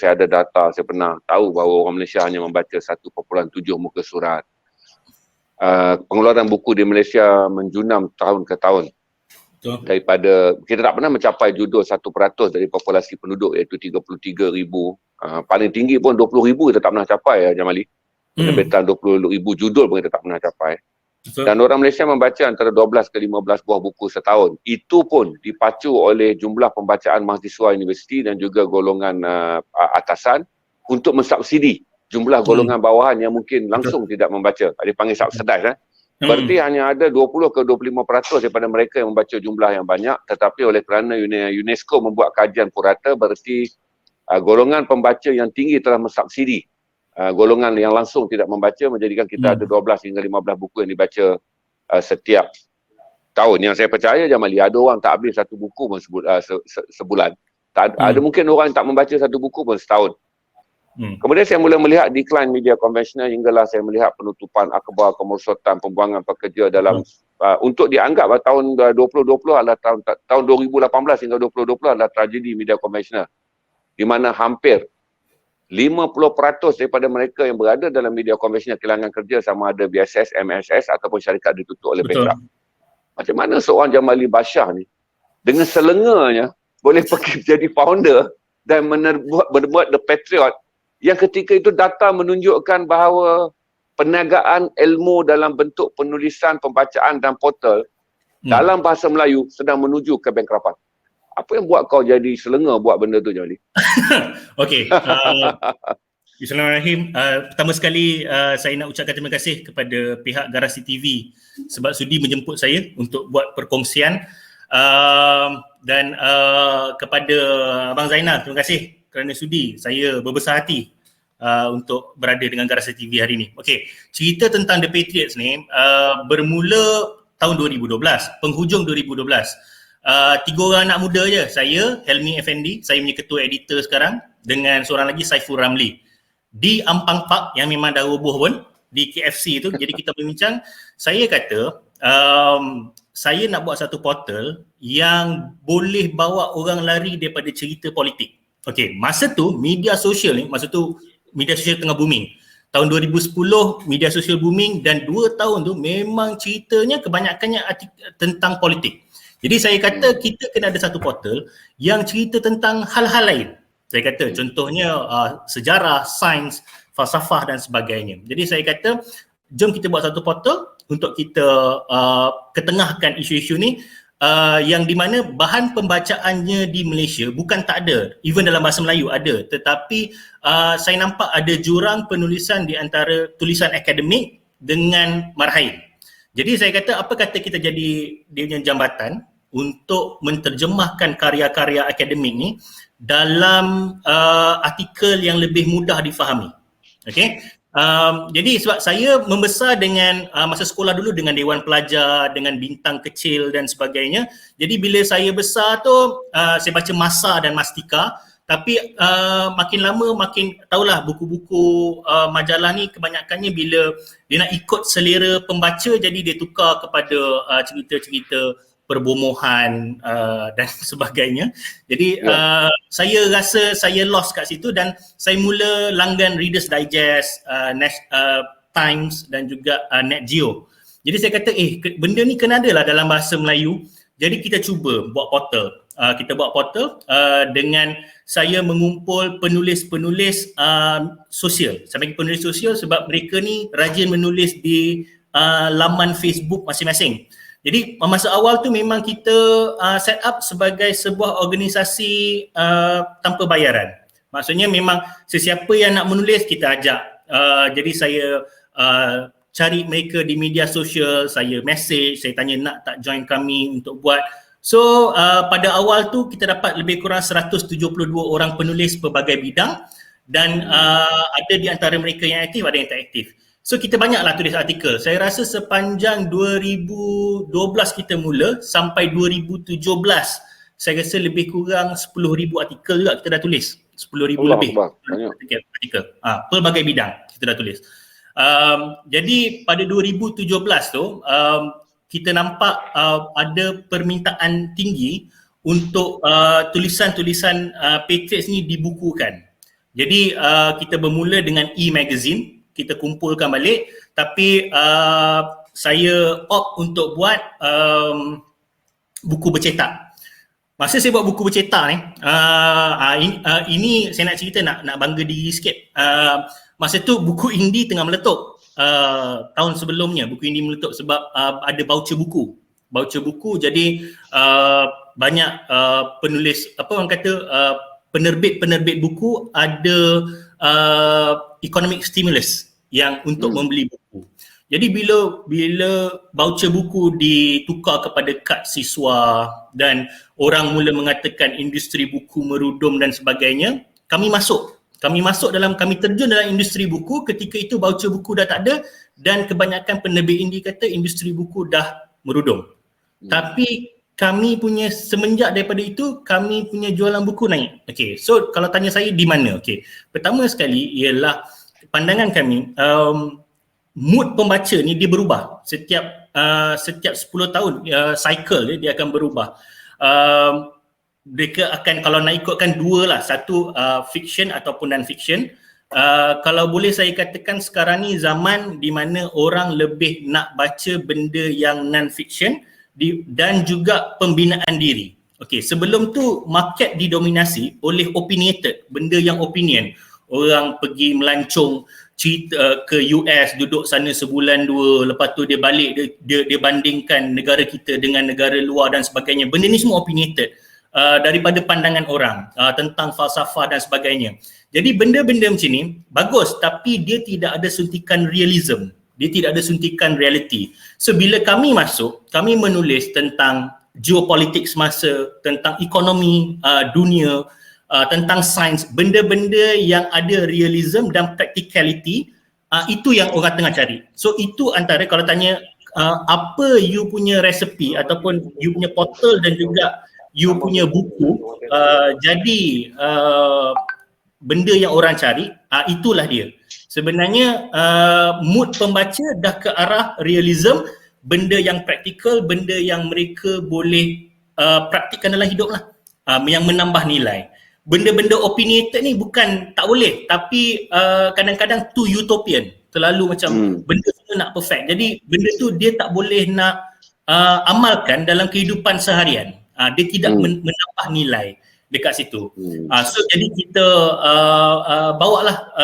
saya ada data, saya pernah tahu bahawa orang Malaysia hanya membaca 1.7 muka surat. Pengeluaran buku di Malaysia menjunam tahun ke tahun. Betul. Daripada, kita tak pernah mencapai judul 1% dari populasi penduduk, iaitu 33,000. Paling tinggi pun 20,000 kita tak pernah capai, Jamali. Penerbitan 20,000 judul pun kita tak pernah capai. Betul. Dan orang Malaysia membaca antara 12 ke 15 buah buku setahun. Itu pun dipacu oleh jumlah pembacaan mahasiswa universiti dan juga golongan atasan untuk mensubsidi jumlah golongan bawahan yang mungkin langsung tidak membaca. Dia panggil subsidize. Berarti hanya ada 20 ke 25% daripada mereka yang membaca jumlah yang banyak, tetapi oleh kerana UNESCO membuat kajian purata, berarti golongan pembaca yang tinggi telah mensubsidi golongan yang langsung tidak membaca, menjadikan kita ada 12 hingga 15 buku yang dibaca setiap tahun. Yang saya percaya, Jamali, ada orang tak habis satu buku pun sebulan. Ada mungkin orang yang tak membaca satu buku pun setahun. Kemudian saya mula melihat decline media konvensional hinggalah saya melihat penutupan akhbar, kemerosotan, pembuangan pekerja dalam untuk dianggap tahun 2020 adalah tahun 2018 hingga 2020 adalah tragedi media konvensional, di mana hampir 50% daripada mereka yang berada dalam media konvensional kehilangan kerja, sama ada BSS, MSS ataupun syarikat ditutup oleh bankrupt. Macam mana seorang Jamali Bashar ni dengan selenganya boleh pergi jadi founder dan berbuat The Patriot, yang ketika itu data menunjukkan bahawa perniagaan ilmu dalam bentuk penulisan, pembacaan dan portal dalam bahasa Melayu sedang menuju ke bankruptan. Apa yang buat kau jadi selenga buat benda tu, Jamali? Okey. Bismillahirrahmanirrahim. Pertama sekali saya nak ucapkan terima kasih kepada pihak Garasi TV sebab sudi menjemput saya untuk buat perkongsian, dan kepada Abang Zainal, terima kasih kerana sudi. Saya berbesar hati untuk berada dengan Garasi TV hari ini. Okey, cerita tentang The Patriots ni bermula tahun 2012, penghujung 2012. Tiga orang anak muda je, saya, Helmi Effendi, saya punya ketua editor sekarang, dengan seorang lagi Saiful Ramli, di Ampang Park yang memang dah roboh pun, di KFC tu. Jadi kita berbincang, saya kata saya nak buat satu portal yang boleh bawa orang lari daripada cerita politik. Okey, masa tu media sosial ni, masa tu media sosial tengah booming. Tahun 2010 media sosial booming, dan 2 tahun tu memang ceritanya kebanyakannya tentang politik. Jadi saya kata kita kena ada satu portal yang cerita tentang hal-hal lain. Saya kata contohnya sejarah, sains, falsafah dan sebagainya. Jadi saya kata jom kita buat satu portal untuk kita ketengahkan isu-isu ni, yang di mana bahan pembacaannya di Malaysia bukan tak ada, even dalam bahasa Melayu ada, tetapi saya nampak ada jurang penulisan di antara tulisan akademik dengan marhain. Jadi saya kata apa kata kita jadi dia punya jambatan untuk menterjemahkan karya-karya akademik ni dalam artikel yang lebih mudah difahami. Okey. Jadi sebab saya membesar dengan masa sekolah dulu dengan Dewan Pelajar, dengan Bintang Kecil dan sebagainya. Jadi bila saya besar tu saya baca Masa dan Mastika, tapi makin lama makin tahulah buku-buku majalah ni kebanyakannya bila dia nak ikut selera pembaca, jadi dia tukar kepada cerita-cerita perbomohan dan sebagainya. Jadi saya rasa saya lost kat situ, dan saya mula langgan Reader's Digest, Times dan juga Net Geo. Jadi saya kata benda ni kena ada lah dalam bahasa Melayu. Jadi kita cuba buat portal. Kita buat portal dengan saya mengumpul penulis-penulis sosial. Saya panggil penulis sosial sebab mereka ni rajin menulis di laman Facebook masing-masing. Jadi masa awal tu memang kita set up sebagai sebuah organisasi tanpa bayaran. Maksudnya memang sesiapa yang nak menulis kita ajak. Jadi saya cari mereka di media sosial, saya message, saya tanya nak tak join kami untuk buat. So pada awal tu kita dapat lebih kurang 172 orang penulis pelbagai bidang, dan ada di antara mereka yang aktif, ada yang tak aktif. So kita banyaklah tulis artikel. Saya rasa sepanjang 2012 kita mula sampai 2017, saya rasa lebih kurang 10,000 artikel juga kita dah tulis. 10,000 lebih artikel. Pelbagai bidang kita dah tulis. Jadi pada 2017 tu kita nampak ada permintaan tinggi untuk tulisan-tulisan Patriots ni dibukukan. Jadi kita bermula dengan e-magazine, kita kumpulkan balik, tapi saya opt untuk buat buku bercetak. Masa saya buat buku bercetak ni, ini saya nak cerita, nak bangga diri sikit. Masa tu buku indie tengah meletup. Tahun sebelumnya buku indie meletup sebab ada voucher buku. Jadi banyak penulis, apa orang kata, penerbit buku ada economic stimulus yang untuk membeli buku. Jadi bila voucher buku ditukar kepada kad siswa dan orang mula mengatakan industri buku merudum dan sebagainya, kami terjun dalam industri buku. Ketika itu voucher buku dah tak ada dan kebanyakan penerbit indie kata industri buku dah merudum. Tapi kami punya, semenjak daripada itu, kami punya jualan buku naik. Okay, so kalau tanya saya di mana? Okay, pertama sekali ialah pandangan kami, mood pembaca ni dia berubah setiap 10 tahun, cycle dia akan berubah. Mereka akan, kalau nak ikutkan dua lah, satu fiction ataupun non-fiction. Kalau boleh saya katakan sekarang ni zaman di mana orang lebih nak baca benda yang non-fiction dan juga pembinaan diri. Okay, sebelum tu market didominasi oleh opinionated, benda yang opinion. Orang pergi melancong cerita ke US, duduk sana sebulan dua, lepas tu dia balik, dia bandingkan negara kita dengan negara luar dan sebagainya. Benda ni semua opinionated daripada pandangan orang tentang falsafah dan sebagainya. Jadi benda-benda macam ni bagus, tapi dia tidak ada suntikan realism, dia tidak ada suntikan reality. So bila kami masuk, kami menulis tentang geopolitik semasa, tentang ekonomi dunia, tentang sains, benda-benda yang ada realism dan practicality, itu yang orang tengah cari. So itu antara, kalau tanya apa you punya resepi ataupun you punya portal dan juga you punya buku jadi benda yang orang cari, itulah dia. Sebenarnya mood pembaca dah ke arah realism, benda yang praktikal, benda yang mereka boleh praktikkan dalam hidup lah, yang menambah nilai. Benda-benda opinionated ni bukan tak boleh, tapi kadang-kadang too utopian, terlalu macam benda semua nak perfect. Jadi benda tu dia tak boleh nak amalkan dalam kehidupan seharian. Dia tidak menambah nilai dekat situ. So jadi kita bawalah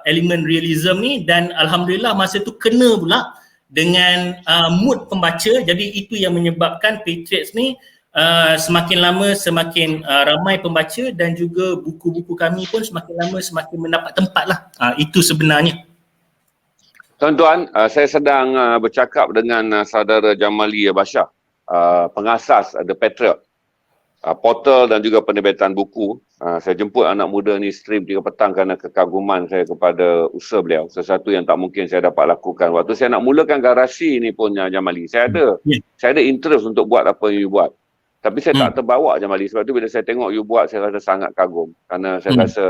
elemen realism ni, dan alhamdulillah masa tu kena pula dengan mood pembaca. Jadi itu yang menyebabkan Patriots ni semakin lama semakin ramai pembaca, dan juga buku-buku kami pun semakin lama semakin mendapat tempat lah. Itu sebenarnya. Tuan-tuan, saya sedang bercakap dengan saudara Jamali Bashar, pengasas The Patriot, portal dan juga penerbitan buku. Saya jemput anak muda ni stream 3 petang kerana kekaguman saya kepada usaha beliau. Sesuatu yang tak mungkin saya dapat lakukan. Waktu saya nak mulakan garasi ni pun, Jamali, saya ada interest untuk buat apa yang you buat. Tapi saya tak terbawa, Jamali. Sebab tu bila saya tengok you buat, saya rasa sangat kagum. Kerana saya rasa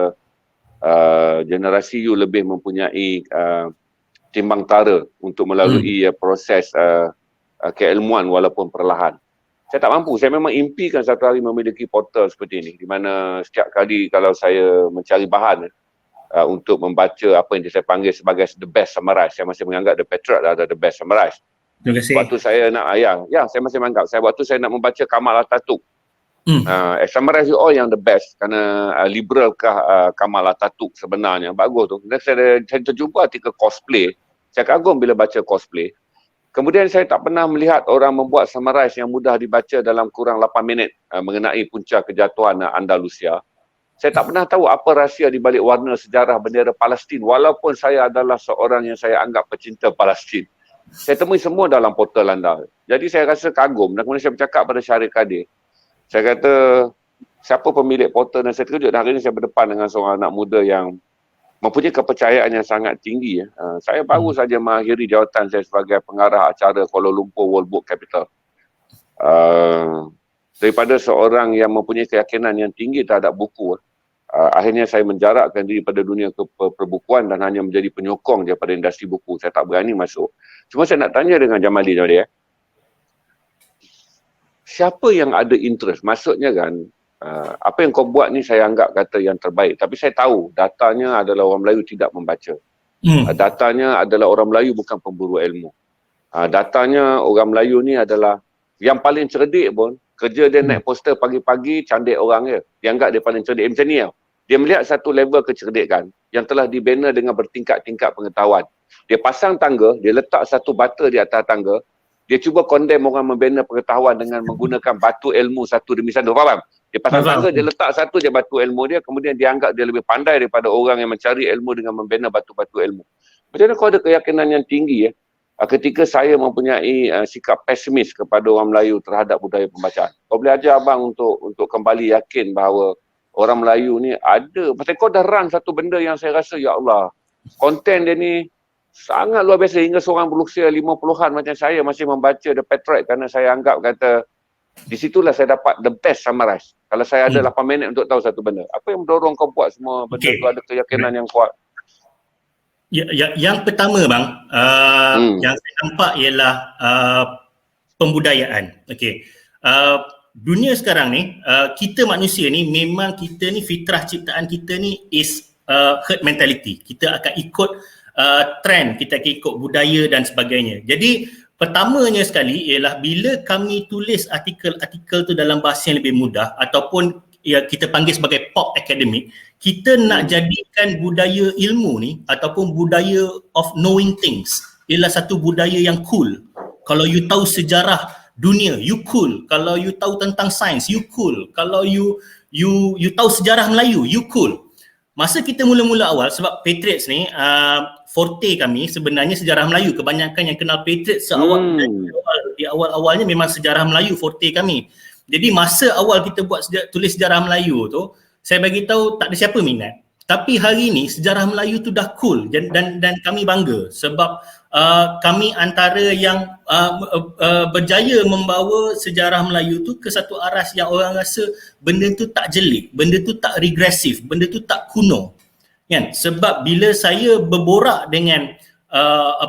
generasi you lebih mempunyai timbang tara untuk melalui proses keilmuan walaupun perlahan. Saya tak mampu. Saya memang impikan satu hari memiliki portal seperti ini, di mana setiap kali kalau saya mencari bahan untuk membaca apa yang saya panggil sebagai the best summarize, saya masih menganggap The Patriot adalah the best summarize. Terima kasih. Waktu saya nak, saya masih menganggap, waktu saya nak membaca Kamal Atatürk, summarize you all yang the best, kerana liberalkah Kamal Atatürk sebenarnya, bagus tu. Dan saya terjumpa artikel cosplay, saya kagum bila baca cosplay. Kemudian saya tak pernah melihat orang membuat summarize yang mudah dibaca dalam kurang 8 minit mengenai punca kejatuhan Andalusia. Saya tak pernah tahu apa rahsia di balik warna sejarah bendera Palestin, walaupun saya adalah seorang yang saya anggap pecinta Palestin. Saya temui semua dalam portal anda. Jadi saya rasa kagum. Dan kemudian saya bercakap pada Syarif Kadir. Saya kata, siapa pemilik portal? Dan saya terkejut. Dan hari ini saya berdepan dengan seorang anak muda yang mempunyai kepercayaan yang sangat tinggi. Saya baru saja mengakhiri jawatan saya sebagai pengarah acara Kuala Lumpur World Book Capital. Daripada seorang yang mempunyai keyakinan yang tinggi terhadap buku, akhirnya saya menjarakkan diri pada dunia perbukuan dan hanya menjadi penyokong daripada industri buku. Saya tak berani masuk. Cuma saya nak tanya dengan Jamali tadi, siapa yang ada interest? Maksudnya kan, Apa yang kau buat ni saya anggap kata yang terbaik. Tapi saya tahu datanya adalah orang Melayu tidak membaca. Datanya adalah orang Melayu bukan pemburu ilmu. Datanya orang Melayu ni adalah yang paling cerdik pun, kerja dia naik poster pagi-pagi candik orang dia. Dia anggap dia paling cerdik. Macam ni tau. Dia melihat satu level kecerdikan yang telah dibina dengan bertingkat-tingkat pengetahuan. Dia pasang tangga, dia letak satu bata di atas tangga, dia cuba condemn orang membina pengetahuan dengan menggunakan batu ilmu satu demi satu. Faham? Dia pasang tangga, dia letak satu je batu ilmu dia, kemudian dia anggap dia lebih pandai daripada orang yang mencari ilmu dengan membina batu-batu ilmu. Macam mana kau ada keyakinan yang tinggi ketika saya mempunyai sikap pesimis kepada orang Melayu terhadap budaya pembacaan? Kau boleh ajar abang untuk kembali yakin bahawa orang Melayu ni ada. Pasal kau dah run satu benda yang saya rasa, ya Allah, konten dia ni sangat luar biasa hingga seorang berusia 50-an macam saya masih membaca The Patriot kerana saya anggap kata di situlah saya dapat the best summarize. Kalau saya ada 8 minit untuk tahu satu benda. Apa yang mendorong kau buat semua benda tu, ada keyakinan yang kuat? Yang pertama bang, yang saya nampak ialah pembudayaan. Dunia sekarang ni, kita manusia ni memang kita ni fitrah ciptaan kita ni is herd mentality. Kita akan ikut trend, kita akan ikut budaya dan sebagainya. Jadi pertamanya sekali ialah bila kami tulis artikel-artikel tu dalam bahasa yang lebih mudah ataupun kita panggil sebagai pop academic, kita nak jadikan budaya ilmu ni ataupun budaya of knowing things ialah satu budaya yang cool. Kalau you tahu sejarah dunia, you cool. Kalau you tahu tentang sains, you cool. Kalau you tahu sejarah Melayu, you cool. Masa kita mula-mula awal, sebab Patriots ni forte kami sebenarnya sejarah Melayu. Kebanyakan yang kenal Patriots di awal-awalnya memang sejarah Melayu forte kami. Jadi masa awal kita buat tulis sejarah Melayu tu, saya bagi tahu tak ada siapa minat. Tapi hari ni sejarah Melayu tu dah cool dan kami bangga sebab kami antara yang berjaya membawa sejarah Melayu tu ke satu aras yang orang rasa benda tu tak jelik, benda tu tak regresif, benda tu tak kuno. Kan? Sebab bila saya berborak dengan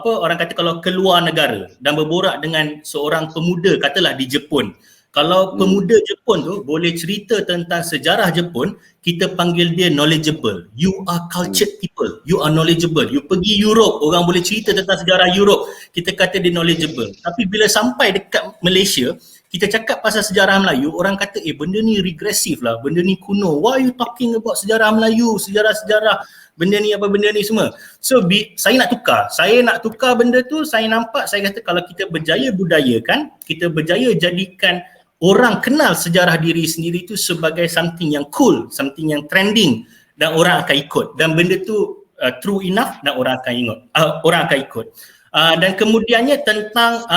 orang kata kalau keluar negara dan berborak dengan seorang pemuda katalah di Jepun, kalau pemuda Jepun tu boleh cerita tentang sejarah Jepun, kita panggil dia knowledgeable. You are cultured people. You are knowledgeable. You pergi Europe, orang boleh cerita tentang sejarah Europe, kita kata dia knowledgeable. Tapi bila sampai dekat Malaysia, kita cakap pasal sejarah Melayu, orang kata benda ni regresif lah, benda ni kuno. Why are you talking about sejarah Melayu, sejarah-sejarah, benda ni apa benda ni semua. So saya nak tukar benda tu. Saya nampak, saya kata kalau kita berjaya budayakan, kita berjaya jadikan orang kenal sejarah diri sendiri tu sebagai something yang cool, something yang trending dan orang akan ikut. Dan benda tu true enough dan orang akan ikut. Dan kemudiannya tentang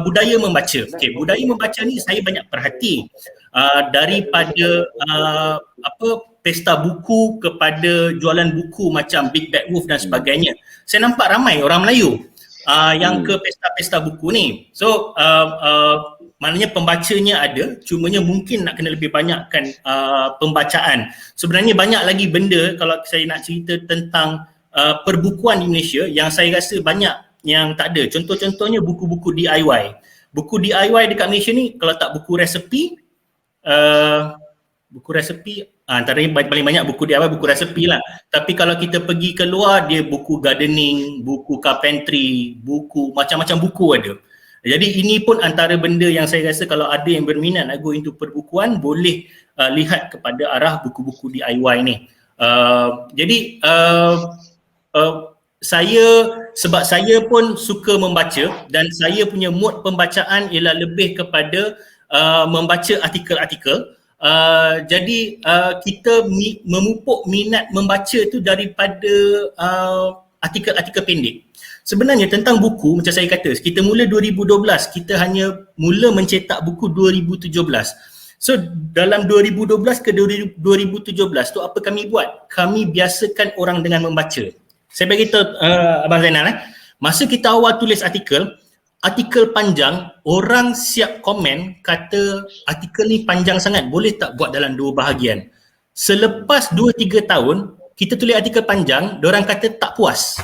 budaya membaca. Budaya membaca ni saya banyak perhati daripada pesta buku kepada jualan buku macam Big Bad Wolf dan sebagainya. Saya nampak ramai orang Melayu yang ke pesta-pesta buku ni. So maknanya pembacanya ada, cumanya mungkin nak kena lebih banyakkan pembacaan. Sebenarnya banyak lagi benda kalau saya nak cerita tentang perbukuan di Malaysia yang saya rasa banyak yang tak ada. Contoh-contohnya buku-buku DIY. Buku DIY dekat Malaysia ni kalau tak buku resepi, antaranya paling banyak buku DIY, buku resepi lah. Tapi kalau kita pergi keluar, dia buku gardening, buku carpentry, buku macam-macam buku ada. Jadi ini pun antara benda yang saya rasa kalau ada yang berminat nak go into perbukuan, boleh lihat kepada arah buku-buku DIY ni. Jadi sebab saya pun suka membaca dan saya punya mood pembacaan ialah lebih kepada membaca artikel-artikel. Jadi kita memupuk minat membaca tu daripada artikel-artikel pendek. Sebenarnya tentang buku, macam saya kata, kita mula 2012, kita hanya mula mencetak buku 2017. So dalam 2012 ke 2017 tu apa kami buat? Kami biasakan orang dengan membaca. Saya beritahu Abang Zainal, masa kita awal tulis artikel panjang, orang siap komen kata artikel ni panjang sangat, boleh tak buat dalam 2 bahagian. Selepas 2-3 tahun, kita tulis artikel panjang, diorang kata tak puas.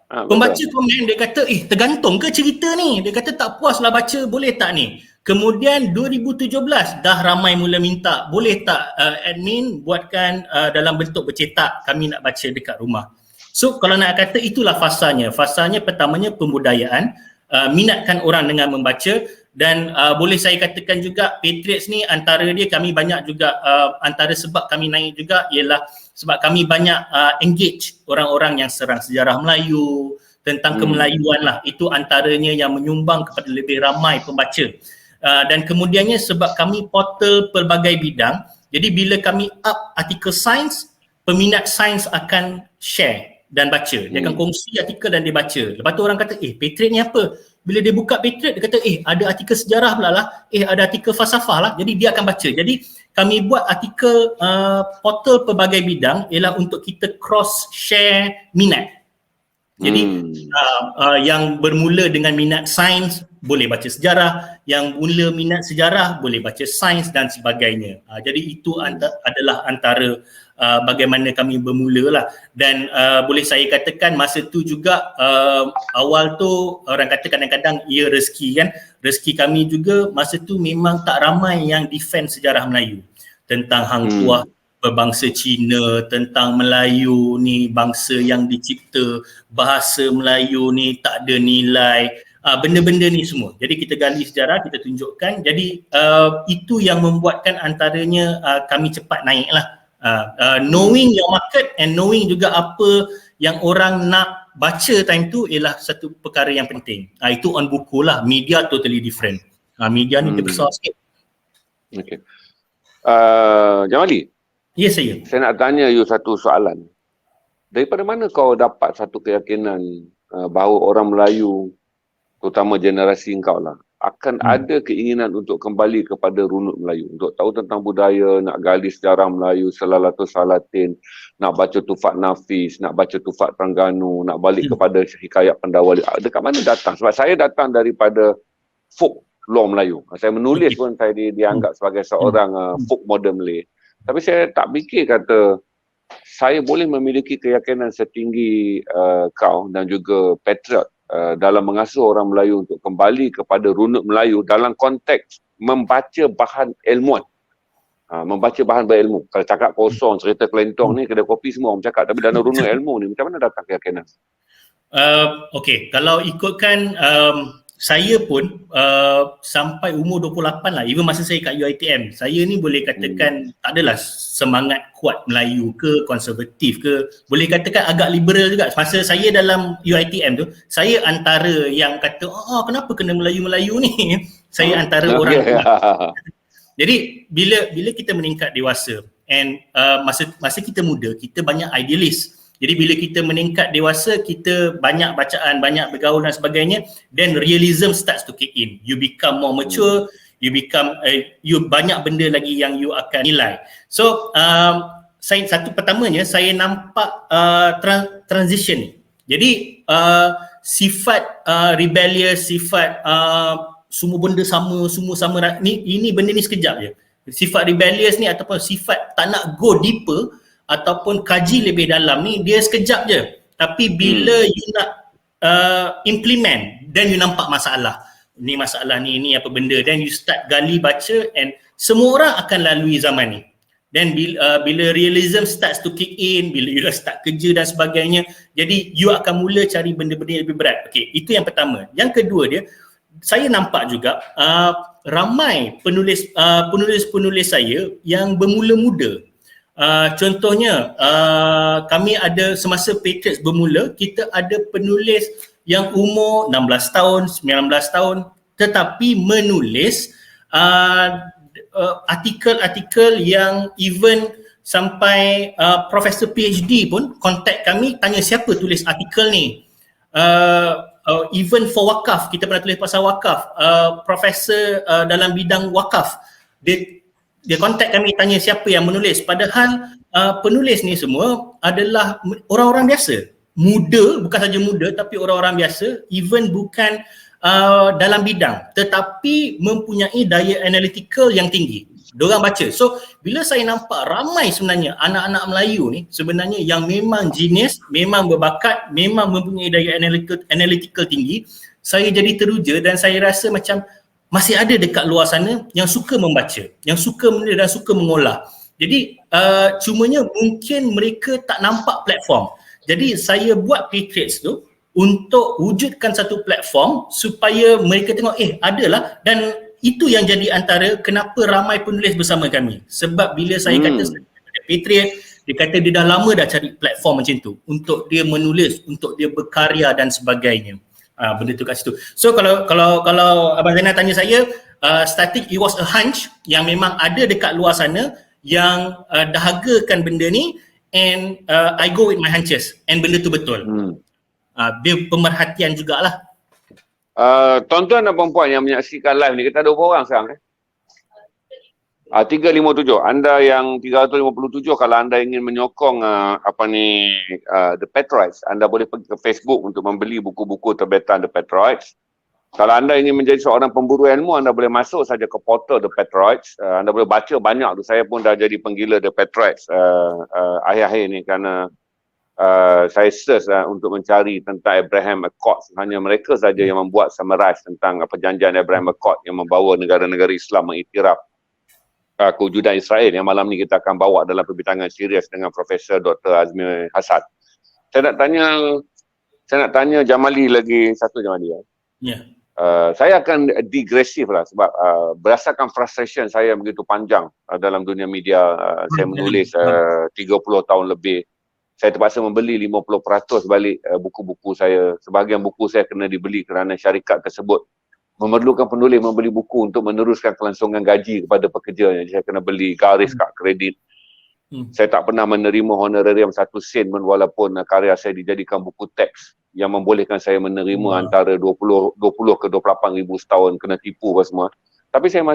Pembaca komen, dia kata tergantung ke cerita ni, dia kata tak puas lah baca, boleh tak ni. Kemudian 2017 dah ramai mula minta, boleh tak admin buatkan dalam bentuk bercetak, kami nak baca dekat rumah. So kalau nak kata itulah fasanya. Fasanya pertamanya pembudayaan, minatkan orang dengan membaca, dan boleh saya katakan juga Patriots ni antara dia kami banyak juga antara sebab kami naik juga ialah sebab kami banyak engage orang-orang yang serang sejarah Melayu, tentang kemelayuan lah. Itu antaranya yang menyumbang kepada lebih ramai pembaca. Dan kemudiannya sebab kami portal pelbagai bidang, jadi bila kami up artikel sains, peminat sains akan share dan baca. Dia akan kongsi artikel dan dia baca. Lepas tu orang kata, Patriot ni apa? Bila dia buka Patriot, dia kata, ada artikel sejarah pula lah, ada artikel falsafah lah. Jadi dia akan baca. Jadi kami buat artikel portal pelbagai bidang ialah untuk kita cross share minat. Jadi yang bermula dengan minat sains boleh baca sejarah, yang mula minat sejarah boleh baca sains dan sebagainya. Jadi itu adalah antara bagaimana kami bermula lah. Dan boleh saya katakan masa tu juga awal tu orang kata kadang-kadang ia rezeki kan. Rezeki kami juga masa tu memang tak ramai yang defend sejarah Melayu. Tentang Hang Tuah berbangsa Cina, tentang Melayu ni bangsa yang dicipta, bahasa Melayu ni tak ada nilai, benda-benda ni semua. Jadi kita gali sejarah, kita tunjukkan. Jadi itu yang membuatkan antaranya kami cepat naik lah. Knowing your market and knowing juga apa yang orang nak baca time tu ialah satu perkara yang penting. Itu on buku lah, media totally different. Media ni dia besar sikit. Okay. Jamali, ya saya. Saya nak tanya you satu soalan. Daripada mana kau dapat satu keyakinan bahawa orang Melayu, terutama generasi engkau lah, akan ada keinginan untuk kembali kepada runut Melayu, untuk tahu tentang budaya, nak gali sejarah Melayu, Salalatus Salatin, nak baca Tufat Nafis, nak baca Tufat Terengganu, nak balik kepada Hikayat Pendawali. Dekat mana datang? Sebab saya datang daripada folk law Melayu. Saya menulis pun saya dianggap sebagai seorang folk modern Malay. Tapi saya tak fikir kata saya boleh memiliki keyakinan setinggi kau dan juga Patriot dalam mengasuh orang Melayu untuk kembali kepada runut Melayu dalam konteks membaca bahan ilmuan. Membaca bahan berilmu. Kalau cakap kosong, cerita kelentong ni, kedai kopi semua orang cakap. Tapi dalam runut ilmu ni, macam mana datang keyakinan? Okey, kalau ikutkan saya pun sampai umur 28 lah, even masa saya kat UiTM, saya ni boleh katakan tak adalah semangat kuat Melayu ke, konservatif ke, boleh katakan agak liberal juga. Masa saya dalam UiTM tu, saya antara yang kata, kenapa kena Melayu-Melayu ni? Saya antara orang Jadi bila kita meningkat dewasa and masa kita muda, kita banyak idealis. Jadi bila kita meningkat dewasa, kita banyak bacaan, banyak bergaul dan sebagainya, then realism starts to kick in. You become more mature, you become you banyak benda lagi yang you akan nilai. So saya pertamanya saya nampak transition ni. Jadi sifat rebellious, sifat semua benda sama, semua sama ini benda ni sekejap je. Sifat rebellious ni ataupun sifat tak nak go deeper ataupun kaji lebih dalam ni, dia sekejap je. Tapi bila you nak implement, then you nampak masalah. Ni masalah ni apa benda. Then you start gali baca and semua orang akan lalui zaman ni. Then bila realism starts to kick in, bila you dah start kerja dan sebagainya, jadi you akan mula cari benda-benda yang lebih berat. Okay, itu yang pertama. Yang kedua dia, saya nampak juga ramai penulis-penulis saya yang bermula muda. Contohnya kami ada semasa Patriots bermula, kita ada penulis yang umur 16 tahun, 19 tahun tetapi menulis artikel-artikel yang even sampai Profesor PhD pun contact kami, tanya siapa tulis artikel ni. Even for wakaf, kita pernah tulis pasal wakaf, profesor dalam bidang wakaf, dia contact kami, tanya siapa yang menulis. Padahal penulis ni semua adalah orang-orang biasa, muda, bukan saja muda tapi orang-orang biasa, even bukan dalam bidang tetapi mempunyai daya analytical yang tinggi. Diorang baca. So bila saya nampak ramai sebenarnya anak-anak Melayu ni sebenarnya yang memang genius, memang berbakat, memang mempunyai daya analytical tinggi, saya jadi teruja dan saya rasa macam masih ada dekat luar sana yang suka membaca, yang suka menulis dan suka mengolah. Jadi cumanya mungkin mereka tak nampak platform. Jadi saya buat Patriots tu untuk wujudkan satu platform supaya mereka tengok adalah, dan itu yang jadi antara kenapa ramai penulis bersama kami. Sebab bila saya kata saya Patriot, dia kata dia dah lama dah cari platform macam tu untuk dia menulis, untuk dia berkarya dan sebagainya. Benda tu kat situ. So kalau Abang Zainal tanya saya, starting it was a hunch yang memang ada dekat luar sana yang dahagakan benda ni, and I go with my hunches, and benda tu betul. Dia pemerhatian jugalah. Tuan-tuan dan puan-puan yang menyaksikan live ni, kita ada berapa orang sekarang? 357. Anda yang 357, kalau anda ingin menyokong The Patriots, anda boleh pergi ke Facebook untuk membeli buku-buku terbitan The Patriots. Kalau anda ingin menjadi seorang pemburu ilmu, anda boleh masuk saja ke portal The Patriots. Anda boleh baca banyak tu. Saya pun dah jadi penggila The Patriots akhir-akhir ni kerana saya search untuk mencari tentang Abraham Accords. Hanya mereka saja yang membuat summarize tentang perjanjian Abraham Accord yang membawa negara-negara Islam mengiktiraf kewujudan Israel, yang malam ni kita akan bawa dalam perbincangan serius dengan Profesor Dr. Azmi Hassan. Saya nak tanya Jamali lagi satu, Jamali. Saya akan digresif lah sebab berdasarkan frustration saya begitu panjang dalam dunia media. Saya menulis 30 tahun lebih. Saya terpaksa membeli 50% balik buku-buku saya. Sebahagian buku saya kena dibeli kerana syarikat tersebut memerlukan penulis membeli buku untuk meneruskan kelangsungan gaji kepada pekerjanya. Saya kena beli garis kad kredit. Saya tak pernah menerima honorarium 1 sen walaupun karya saya dijadikan buku teks yang membolehkan saya menerima antara 20 ke 28 ribu setahun, kena tipu apa semua. Tapi saya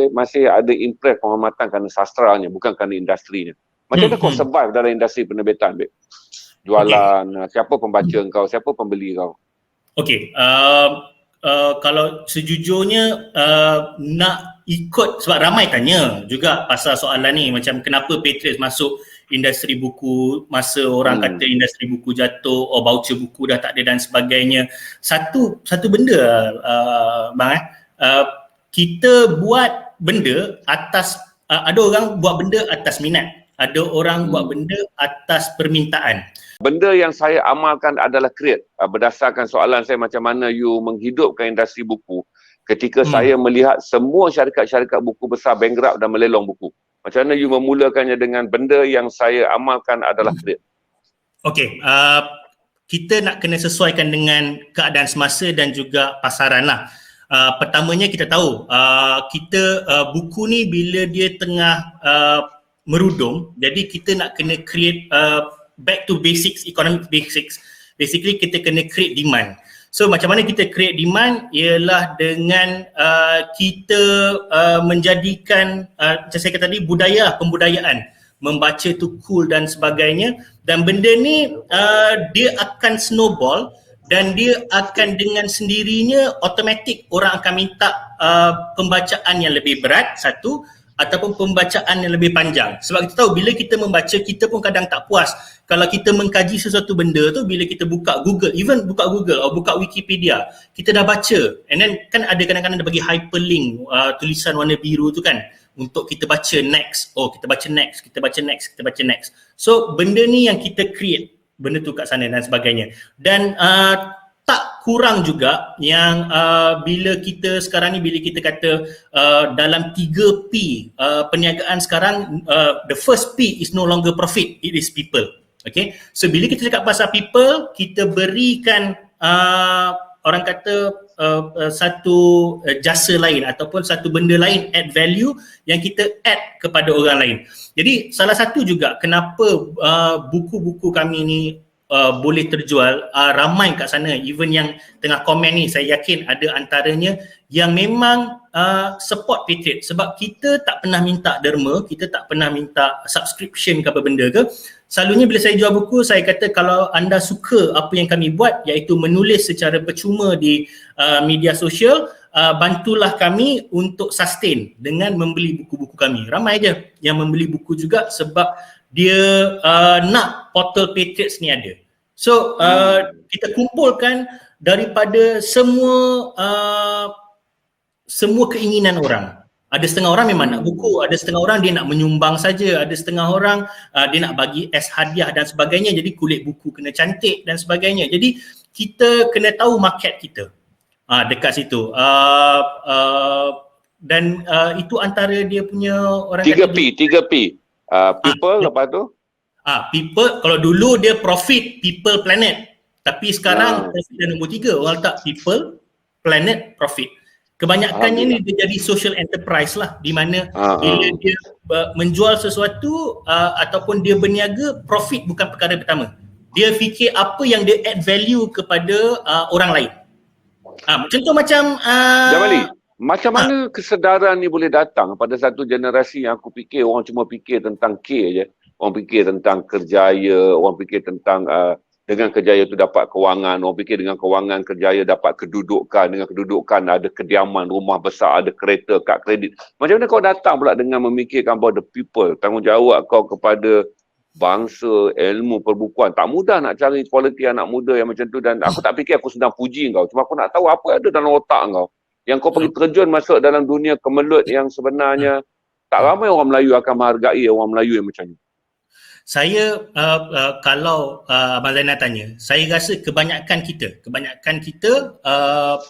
masih ada impress penghormatan kerana sastranya, bukan kerana industrinya. Macam mana kau survive dalam industri penerbitan, Beb? Jualan, siapa pembaca kau, siapa pembeli kau? Okey, kalau sejujurnya nak ikut, sebab ramai tanya juga pasal soalan ni, macam kenapa Patriots masuk industri buku masa orang kata industri buku jatuh, voucher buku dah tak ada dan sebagainya. Satu benda bang, kita buat benda atas ada orang buat benda atas minat, ada orang buat benda atas permintaan. Benda yang saya amalkan adalah create. Berdasarkan soalan saya macam mana you menghidupkan industri buku ketika saya melihat semua syarikat-syarikat buku besar bankrupt dan melelong buku. Macam mana you memulakannya dengan benda yang saya amalkan adalah create? Okey, kita nak kena sesuaikan dengan keadaan semasa dan juga pasaran lah. Pertamanya kita tahu, buku ni bila dia tengah merudum, jadi kita nak kena create back to basics, economic basics. Basically kita kena create demand. So macam mana kita create demand ialah dengan kita menjadikan macam saya kata tadi, pembudayaan, membaca tu cool dan sebagainya, dan benda ni dia akan snowball dan dia akan dengan sendirinya automatik orang akan minta pembacaan yang lebih berat, satu, ataupun pembacaan yang lebih panjang. Sebab kita tahu bila kita membaca, kita pun kadang tak puas. Kalau kita mengkaji sesuatu benda tu, bila kita buka Google, even buka Google atau buka Wikipedia, kita dah baca, and then kan ada kadang-kadang dia bagi hyperlink tulisan warna biru tu kan, untuk kita baca next. Kita baca next, kita baca next, kita baca next. So benda ni yang kita create, benda tu kat sana dan sebagainya. Dan tak kurang juga yang bila kita sekarang ni, bila kita kata dalam 3P perniagaan sekarang, the first P is no longer profit, it is people. Okay, so bila kita cakap pasal people, kita berikan orang kata satu jasa lain ataupun satu benda lain, add value yang kita add kepada orang lain. Jadi salah satu juga kenapa buku-buku kami ni boleh terjual, ramai kat sana, even yang tengah komen ni saya yakin ada antaranya yang memang support Patriot. Sebab kita tak pernah minta derma, kita tak pernah minta subscription ke apa benda ke. Selalunya bila saya jual buku, saya kata kalau anda suka apa yang kami buat, iaitu menulis secara percuma di media sosial, bantulah kami untuk sustain dengan membeli buku-buku kami. Ramai je yang membeli buku juga sebab dia nak portal Patriots ni ada. So kita kumpulkan daripada semua semua keinginan orang. Ada setengah orang memang nak buku, ada setengah orang dia nak menyumbang saja, ada setengah orang dia nak bagi as hadiah dan sebagainya, jadi kulit buku kena cantik dan sebagainya. Jadi kita kena tahu market kita dekat situ. Dan itu antara dia punya orang 3P. People, lepas tu? People, kalau dulu dia profit, people, planet. Tapi sekarang profit dah nombor 3. Orang letak people, planet, profit. Kebanyakannya ni dia jadi social enterprise lah, di mana bila dia menjual sesuatu ataupun dia berniaga, profit bukan perkara pertama. Dia fikir apa yang dia add value kepada orang lain. Contoh macam Jamali, macam mana kesedaran ni boleh datang pada satu generasi yang aku fikir orang cuma fikir tentang K je. Orang fikir tentang kerjaya, orang fikir tentang dengan kerjaya tu dapat kewangan, orang fikir dengan kewangan kerjaya dapat kedudukan, dengan kedudukan ada kediaman, rumah besar, ada kereta, kad kredit. Macam mana kau datang pula dengan memikirkan about the people, tanggungjawab kau kepada bangsa, ilmu, perbukuan. Tak mudah nak cari kualiti anak muda yang macam tu, dan aku tak fikir aku sedang puji kau, cuma aku nak tahu apa ada dalam otak kau yang kau pergi terjun masuk dalam dunia kemelut yang sebenarnya tak ramai orang Melayu akan menghargai orang Melayu yang macam ni. Saya kalau Abang Zainal tanya, saya rasa kebanyakan kita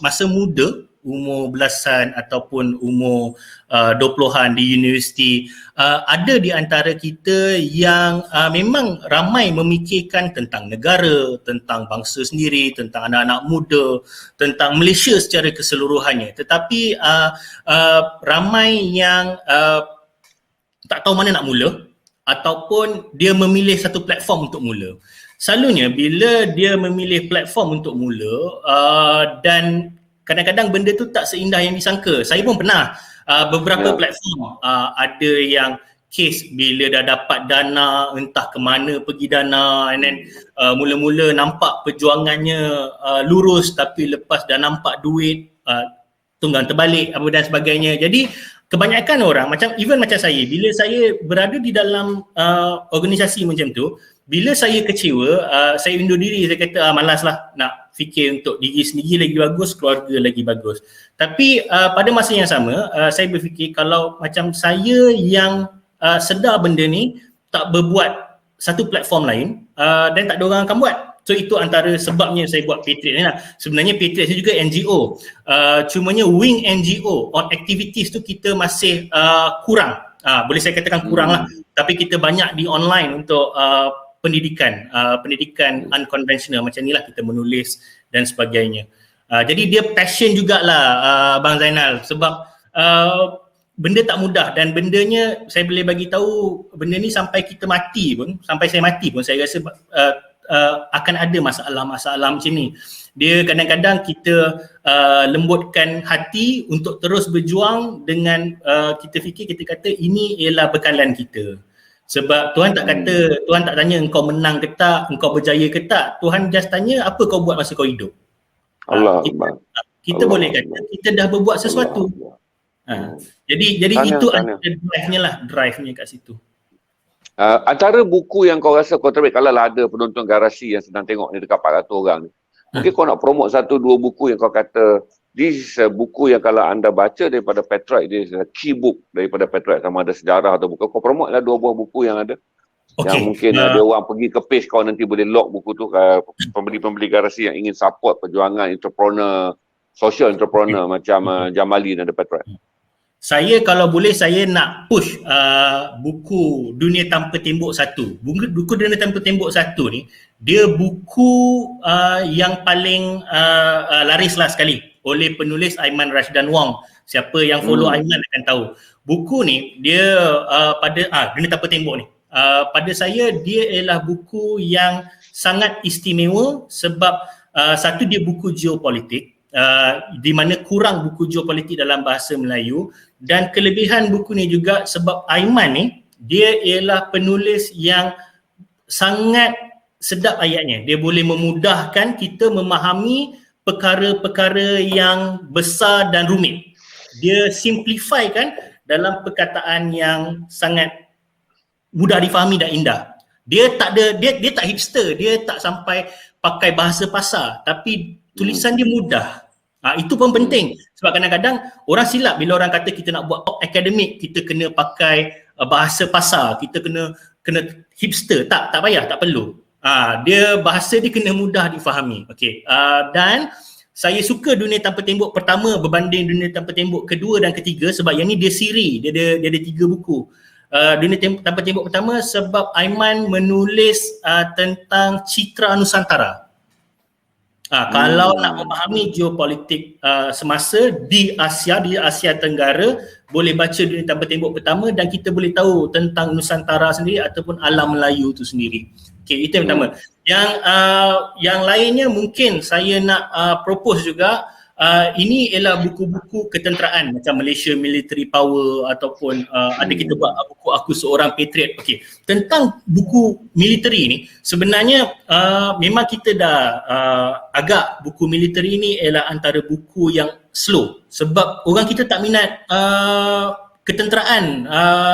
masa muda, umur belasan ataupun umur 20-an di universiti, ada di antara kita yang memang ramai memikirkan tentang negara, tentang bangsa sendiri, tentang anak-anak muda, tentang Malaysia secara keseluruhannya. Tetapi ramai yang tak tahu mana nak mula, ataupun dia memilih satu platform untuk mula. Selalunya bila dia memilih platform untuk mula dan kadang-kadang benda tu tak seindah yang disangka. Saya pun pernah beberapa platform ada yang case bila dah dapat dana, entah ke mana pergi dana, and then mula-mula nampak perjuangannya lurus, tapi lepas dah nampak duit tunggang terbalik apa dan sebagainya. Jadi kebanyakan orang macam saya, bila saya berada di dalam organisasi macam tu, bila saya kecewa, saya undur diri, saya kata malas lah nak fikir untuk diri sendiri lagi bagus, keluarga lagi bagus. Tapi pada masa yang sama, saya berfikir kalau macam saya yang sedar benda ni, tak berbuat satu platform lain dan tak ada orang akan buat. So itu antara sebabnya saya buat Patriot ni lah. Sebenarnya Patriot itu juga NGO. Cumanya wing NGO on activities tu kita masih kurang. Boleh saya katakan kurang lah. Tapi kita banyak di online untuk pendidikan unconventional macam ni lah, kita menulis dan sebagainya. Jadi dia passion jugalah Bang Zainal, sebab benda tak mudah, dan bendanya saya boleh bagi tahu, benda ni sampai kita mati pun, sampai saya mati pun saya rasa akan ada masalah-masalah macam ni. Dia kadang-kadang kita lembutkan hati untuk terus berjuang dengan kita fikir, kita kata ini ialah bekalan kita. Sebab Tuhan tak kata, Tuhan tak tanya engkau menang ke tak, engkau berjaya ke tak. Tuhan just tanya apa kau buat masa kau hidup. Kita boleh kata kita dah berbuat sesuatu. Jadi itu antara drive-nya kat situ. Antara buku yang kau rasa kau terbaik, kalau ada penonton garasi yang sedang tengok ni dekat 400 orang ni, mungkin kau nak promote 1-2 buku yang kau kata this is a buku yang kalau anda baca daripada Patriot, this is a key book daripada Patriot, sama ada sejarah atau buku. Kau promote lah 2 buah buku yang ada. Yang mungkin ada orang pergi ke page kau, nanti boleh lock buku tu, pembeli-pembeli garasi yang ingin support perjuangan entrepreneur, social entrepreneur macam Jamali dan The Patriot. Saya kalau boleh, saya nak push buku Dunia Tanpa Tembok 1. Buku Dunia Tanpa Tembok 1 ni, dia buku yang paling laris lah sekali oleh penulis Aiman Rashdan Wong. Siapa yang follow Aiman akan tahu. Buku ni dia pada Dunia Tanpa Tembok ni, pada saya dia ialah buku yang sangat istimewa sebab satu, dia buku geopolitik, di mana kurang buku geopolitik dalam bahasa Melayu, dan kelebihan buku ni juga sebab Aiman ni dia ialah penulis yang sangat sedap ayatnya. Dia boleh memudahkan kita memahami perkara-perkara yang besar dan rumit. Dia simplify kan dalam perkataan yang sangat mudah difahami dan indah. Dia tak hipster, dia tak sampai pakai bahasa pasar, tapi tulisan dia mudah. Itu pun penting sebab kadang-kadang orang silap bila orang kata kita nak buat top akademik, kita kena pakai bahasa pasar, kita kena hipster. Tak payah, tak perlu. Dia bahasa dia kena mudah difahami. Okey. Dan saya suka Dunia Tanpa Tembok pertama berbanding Dunia Tanpa Tembok kedua dan ketiga sebab yang ni dia siri, dia ada 3 buku. Dunia Tanpa Tembok pertama sebab Aiman menulis tentang citra Nusantara. Kalau nak memahami geopolitik semasa di Asia Tenggara, boleh baca Dunia Tanpa Tembok pertama dan kita boleh tahu tentang Nusantara sendiri ataupun alam Melayu tu sendiri. Okey, itu yang pertama. Yang lainnya mungkin saya nak propose juga, ini ialah buku-buku ketenteraan macam Malaysia Military Power ataupun ada kita buat buku Aku Seorang Patriot. Okey, tentang buku military ni sebenarnya memang kita dah agak buku military ni ialah antara buku yang slow sebab orang kita tak minat ketenteraan,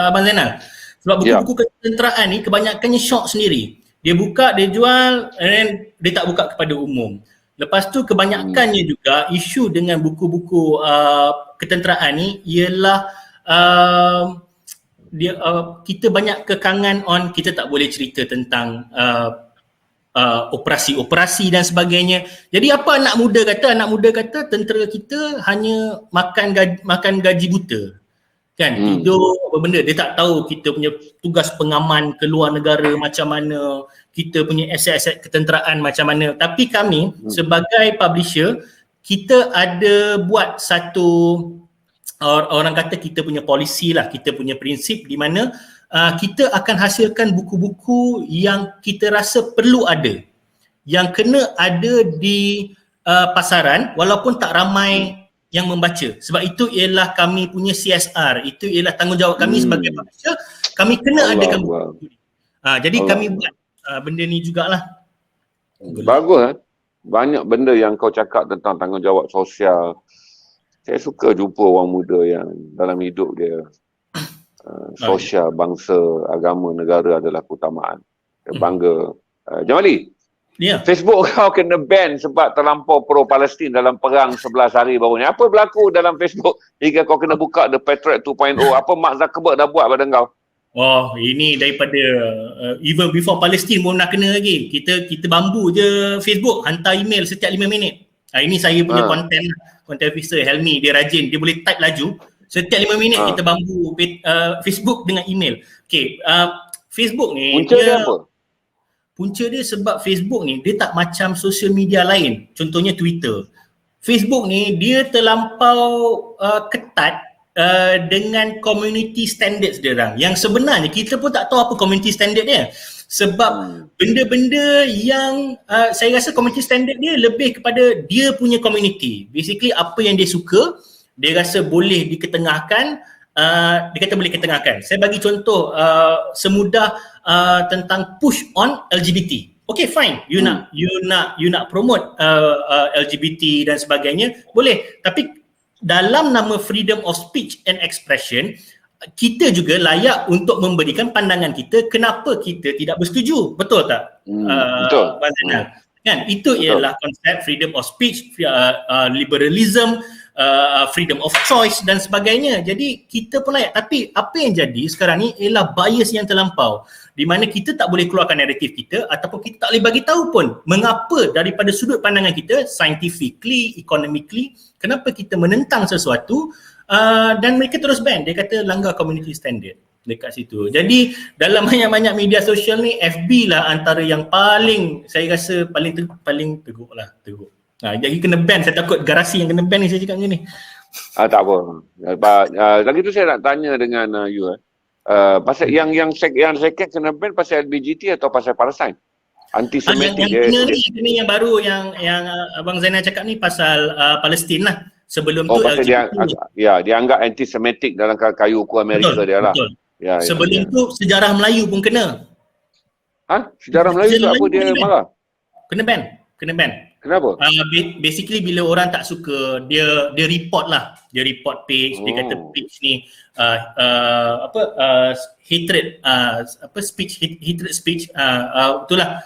Abang Zainal. Sebab buku-buku ketenteraan ni kebanyakannya short sendiri. Dia buka, dia jual, and then dia tak buka kepada umum. Lepas tu kebanyakannya juga isu dengan buku-buku ketenteraan ni ialah kita banyak kekangan on kita tak boleh cerita tentang operasi-operasi dan sebagainya. Jadi apa anak muda kata? Anak muda kata tentera kita hanya makan gaji buta. Kan, tidur apa benda, dia tak tahu kita punya tugas pengaman ke luar negara macam mana, kita punya aset-aset ketenteraan macam mana. Tapi kami sebagai publisher, kita ada buat satu, orang kata kita punya policy lah, kita punya prinsip di mana kita akan hasilkan buku-buku yang kita rasa perlu ada, yang kena ada di pasaran walaupun tak ramai yang membaca. Sebab itu ialah kami punya CSR, itu ialah tanggungjawab kami sebagai publisher, kami kena adakan buku. Jadi kami buat benda ni jugalah. Bagus. Banyak benda yang kau cakap tentang tanggungjawab sosial. Saya suka jumpa orang muda yang dalam hidup dia sosial, bangsa, agama, negara adalah keutamaan. Saya bangga. Jamali, Facebook kau kena ban sebab terlampau pro-Palestin dalam perang 11 hari baru ni. Apa berlaku dalam Facebook hingga kau kena buka The Patriot 2.0? Apa Mark Zuckerberg dah buat pada kau? Ini daripada even before Palestin pun nak kena lagi. Kita bambu je Facebook, hantar email setiap 5 minit. Ini saya punya content officer Helmi, dia rajin, dia boleh type laju. Setiap 5 minit kita bambu Facebook dengan email. Okay, Facebook ni punca dia apa? Punca dia sebab Facebook ni dia tak macam social media lain. Contohnya Twitter. Facebook ni dia terlampau ketat dengan community standards dia orang. Yang sebenarnya kita pun tak tahu apa community standard dia. Sebab benda-benda yang saya rasa community standard dia lebih kepada dia punya community. Basically apa yang dia suka, dia rasa boleh diketengahkan, dia kata boleh ketengahkan. Saya bagi contoh semudah tentang push on LGBT. Okay, fine. You nak promote LGBT dan sebagainya, boleh. Tapi dalam nama freedom of speech and expression, kita juga layak untuk memberikan pandangan kita kenapa kita tidak bersetuju. Betul tak? Betul. Kan? Itu ialah konsep freedom of speech, liberalism, freedom of choice dan sebagainya. Jadi kita pun layak. Tapi apa yang jadi sekarang ni ialah bias yang terlampau, di mana kita tak boleh keluarkan naratif kita ataupun kita tak boleh bagi tahu pun mengapa daripada sudut pandangan kita scientifically, economically, kenapa kita menentang sesuatu, dan mereka terus ban. Dia kata langgar community standard dekat situ. Jadi dalam banyak-banyak media sosial ni, FB lah antara yang paling, saya rasa paling teruk lah. Jadi kena ban. Saya takut garasi yang kena ban ni saya cakap macam ni. Tak apa. Lagi tu saya nak tanya dengan you. Pasal yang second kena ban pasal LBGT atau pasal Palestine? Anti-Semitic. Yang kena yang baru yang Abang Zainal cakap ni pasal Palestin lah. Sebelum tu LGBT. Dia anggap anti-Semitic dalam kayu ukur Amerika. Betul, dia lah. Betul. Sebelum tu sejarah Melayu pun kena. Sejarah Melayu tu apa dia marah? Kena ban. Kenapa? Basically bila orang tak suka, dia report lah. Dia report page, dia kata page ni hatred hatred speech, itulah